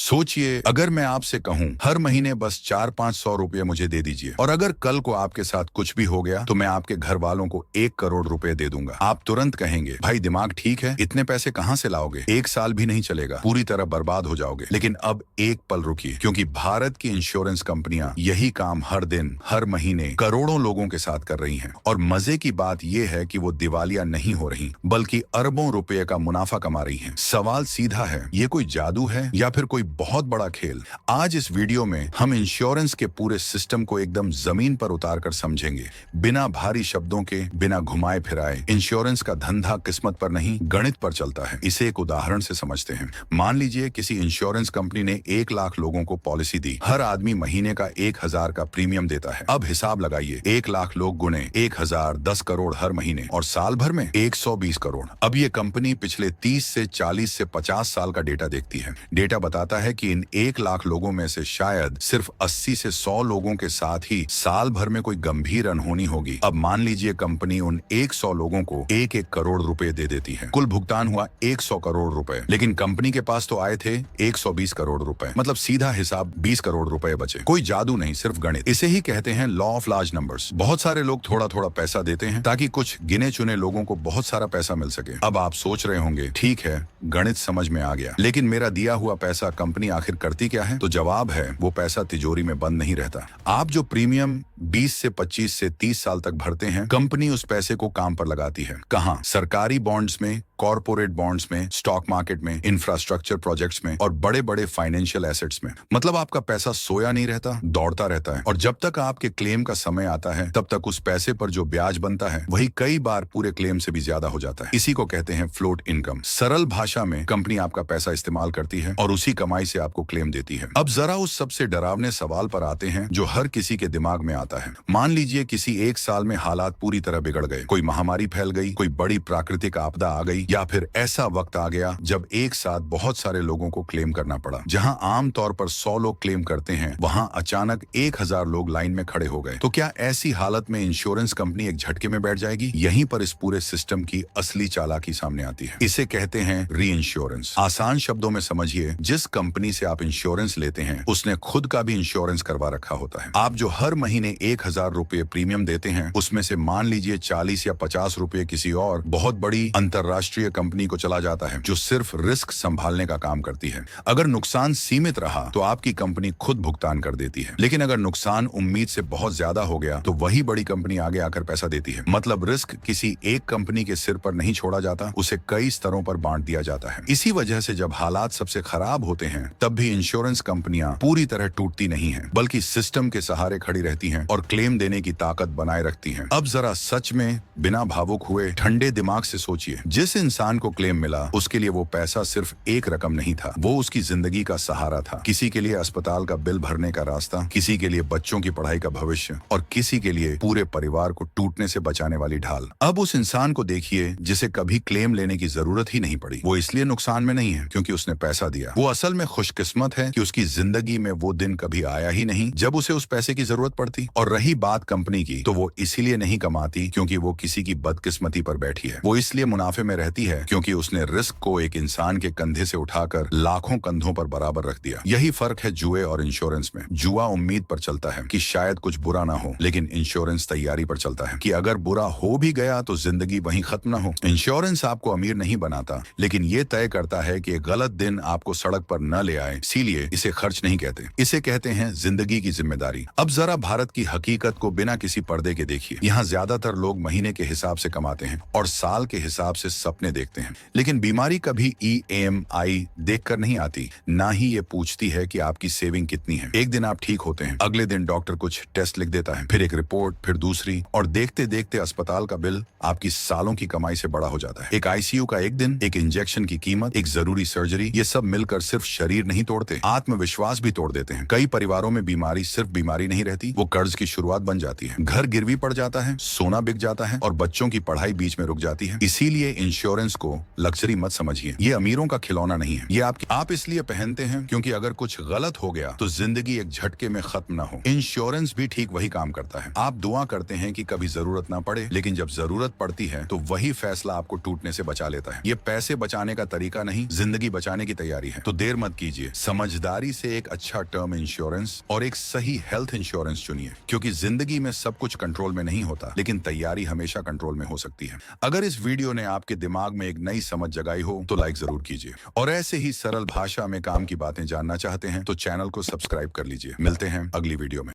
सोचिए, अगर मैं आपसे कहूं हर महीने बस 400-500 रुपए मुझे दे दीजिए, और अगर कल को आपके साथ कुछ भी हो गया तो मैं आपके घर वालों को 1 करोड़ रुपए दे दूंगा। आप तुरंत कहेंगे, भाई दिमाग ठीक है, इतने पैसे कहां से लाओगे? 1 साल भी नहीं चलेगा, पूरी तरह बर्बाद हो जाओगे। लेकिन अब एक पल रुकिए, क्योंकि भारत की इंश्योरेंस कंपनियां यही काम हर दिन, हर महीने करोड़ों लोगों के साथ कर रही हैं। और मजे की बात यह है कि वो दिवालिया नहीं हो रही, बल्कि अरबों रुपए का मुनाफा कमा रही हैं। सवाल सीधा है, ये कोई जादू है या फिर कोई बहुत बड़ा खेल? आज इस वीडियो में हम इंश्योरेंस के पूरे सिस्टम को एकदम जमीन पर उतार कर समझेंगे, बिना भारी शब्दों के, बिना घुमाए फिराए। इंश्योरेंस का धंधा किस्मत पर नहीं, गणित पर चलता है। इसे एक उदाहरण से समझते हैं। मान लीजिए किसी इंश्योरेंस कंपनी ने 1 लाख लोगों को पॉलिसी दी। हर आदमी महीने का 1000 का प्रीमियम देता है। अब हिसाब लगाइए, 1 लाख लोग गुने 1000, 10 करोड़ हर महीने, और साल भर में 120 करोड़। अब ये कंपनी पिछले 30 से 40 से 50 साल का डेटा देखती है। डेटा बताता है कि इन 1 लाख लोगों में से शायद सिर्फ 80 से 100 लोगों के साथ ही साल भर में कोई गंभीर अनहोनी होगी। अब मान लीजिए कंपनी उन 100 लोगों को 1-1 करोड़ रुपए दे देती है। कुल भुगतान हुआ 100 करोड़ रुपए, लेकिन कंपनी के पास तो आए थे 120 करोड़ रुपए। मतलब सीधा हिसाब 20 करोड़ रुपए बचे। कोई जादू नहीं, सिर्फ गणित। इसे ही कहते हैं लॉ ऑफ लार्ज नंबर्स। बहुत सारे लोग थोड़ा थोड़ा पैसा देते हैं ताकि कुछ गिने चुने लोगों को बहुत सारा पैसा मिल सके। अब आप सोच रहे होंगे, ठीक है, गणित समझ में आ गया, लेकिन मेरा दिया हुआ पैसा कंपनी आखिर करती क्या है? तो जवाब है, वो पैसा तिजोरी में बंद नहीं रहता। आप जो प्रीमियम 20 से 25 से 30 साल तक भरते हैं, कंपनी उस पैसे को काम पर लगाती है। कहां? सरकारी बॉन्ड्स में, कॉर्पोरेट बॉन्ड्स में, स्टॉक मार्केट में, इंफ्रास्ट्रक्चर प्रोजेक्ट्स में और बड़े बड़े फाइनेंशियल एसेट्स में। मतलब आपका पैसा सोया नहीं रहता, दौड़ता रहता है। और जब तक आपके क्लेम का समय आता है, तब तक उस पैसे पर जो ब्याज बनता है वही कई बार पूरे क्लेम से भी ज्यादा हो जाता है। इसी को कहते हैं फ्लोट इनकम। सरल भाषा में कंपनी आपका पैसा इस्तेमाल करती है और उसी कमाई से आपको क्लेम देती है। अब जरा उस सबसे डरावने सवाल पर आते हैं जो हर किसी के दिमाग में आता है। मान लीजिए किसी एक साल में हालात पूरी तरह बिगड़ गए, कोई महामारी फैल गई, कोई बड़ी प्राकृतिक आपदा आ गई, या फिर ऐसा वक्त आ गया जब एक साथ बहुत सारे लोगों को क्लेम करना पड़ा। जहां आमतौर पर 100 लोग क्लेम करते हैं, वहां अचानक 1000 लोग लाइन में खड़े हो गए। तो क्या ऐसी हालत में इंश्योरेंस कंपनी एक झटके में बैठ जाएगी? यहीं पर इस पूरे सिस्टम की असली चालाकी सामने आती है। इसे कहते हैं री इंश्योरेंस। आसान शब्दों में समझिए, जिस कंपनी से आप इंश्योरेंस लेते हैं उसने खुद का भी इंश्योरेंस करवा रखा होता है। आप जो हर महीने 1000 रुपए प्रीमियम देते हैं, उसमें से मान लीजिए 40 या 50 रुपए किसी और बहुत बड़ी अंतरराष्ट्रीय कंपनी को चला जाता है जो सिर्फ रिस्क संभालने का काम करती है। अगर नुकसान सीमित रहा तो आपकी कंपनी खुद भुगतान कर देती है, लेकिन अगर नुकसान उम्मीद से बहुत ज्यादा हो गया तो वही बड़ी कंपनी आगे आकर पैसा देती है। मतलब रिस्क किसी एक कंपनी के सिर पर नहीं छोड़ा जाता, उसे कई स्तरों पर बांट दिया जाता है। इसी वजह से जब हालात सबसे खराब होते हैं, तब भी इंश्योरेंस कंपनियां पूरी तरह टूटती नहीं हैं, बल्कि सिस्टम के सहारे खड़ी रहती हैं और क्लेम देने की ताकत बनाए रखती हैं। अब जरा सच में बिना भावुक हुए ठंडे दिमाग से सोचिए, जिस इंसान को क्लेम मिला उसके लिए वो पैसा सिर्फ एक रकम नहीं था, वो उसकी जिंदगी का सहारा था। किसी के लिए अस्पताल का बिल भरने का रास्ता, किसी के लिए बच्चों की पढ़ाई का भविष्य, और किसी के लिए पूरे परिवार को टूटने से बचाने वाली ढाल। अब उस इंसान को देखिए जिसे कभी क्लेम लेने की जरूरत ही नहीं पड़ी। वो इसलिए नुकसान में नहीं है क्योंकि उसने पैसा दिया, वो असल में खुशकिस्मत है कि उसकी जिंदगी में वो दिन कभी आया ही नहीं जब उसे उस पैसे की जरूरत पड़ती। और रही बात कंपनी की, तो वो इसीलिए नहीं कमाती क्योंकि वो किसी की बदकिस्मती पर बैठी है। वो इसलिए मुनाफे में रहती है क्योंकि उसने रिस्क को एक इंसान के कंधे से उठाकर लाखों कंधों पर बराबर रख दिया। यही फर्क है जुए और इंश्योरेंस में। जुआ उम्मीद पर चलता है कि शायद कुछ बुरा ना हो, लेकिन इंश्योरेंस तैयारी पर चलता है कि अगर बुरा हो भी गया तो जिंदगी वहीं खत्म ना हो। इंश्योरेंस आपको अमीर नहीं बनाता, लेकिन ये तय करता है कि एक गलत दिन आपको सड़क पर न ले आए। इसीलिए इसे खर्च नहीं कहते, इसे कहते हैं जिंदगी की जिम्मेदारी। अब जरा भारत की हकीकत को बिना किसी पर्दे के देखिए। यहाँ ज्यादातर लोग महीने के हिसाब से कमाते हैं और साल के हिसाब से सपने देखते हैं, लेकिन बीमारी कभी EMI देखकर नहीं आती, ना ही ये पूछती है कि आपकी सेविंग कितनी है। एक दिन आप ठीक होते हैं, अगले दिन डॉक्टर कुछ टेस्ट लिख देता है, फिर एक रिपोर्ट, फिर दूसरी, और देखते देखते अस्पताल का बिल आपकी सालों की कमाई से बड़ा हो जाता है। एक ICU का एक दिन, एक इंजेक्शन की कीमत, एक जरूरी सर्जरी, ये सब मिलकर सिर्फ शरीर नहीं तोड़ते, आत्मविश्वास भी तोड़ देते हैं। कई परिवारों में बीमारी सिर्फ बीमारी नहीं रहती, वो कर्ज की शुरुआत बन जाती है। घर गिरवी पड़ जाता है, सोना बिक जाता है और बच्चों की पढ़ाई बीच में रुक जाती है। इसीलिए इंश्योरेंस इंश्योरेंस को लग्जरी मत समझिए, ये अमीरों का खिलौना नहीं है। ये आप इसलिए पहनते हैं क्योंकि अगर कुछ गलत हो गया तो जिंदगी एक झटके में खत्म ना हो। इंश्योरेंस भी ठीक वही काम करता है। आप दुआ करते हैं कि कभी जरूरत ना पड़े, लेकिन जब जरूरत पड़ती है तो वही फैसला आपको टूटने से बचा लेता है। ये पैसे बचाने का तरीका नहीं, जिंदगी बचाने की तैयारी है। तो देर मत कीजिए, समझदारी से एक अच्छा टर्म इंश्योरेंस और एक सही हेल्थ इंश्योरेंस चुनिए, क्योंकि जिंदगी में सब कुछ कंट्रोल में नहीं होता, लेकिन तैयारी हमेशा कंट्रोल में हो सकती है। अगर इस वीडियो ने आपके दिमाग में एक नई समझ जगाई हो तो लाइक जरूर कीजिए, और ऐसे ही सरल भाषा में काम की बातें जानना चाहते हैं तो चैनल को सब्सक्राइब कर लीजिए। मिलते हैं अगली वीडियो में।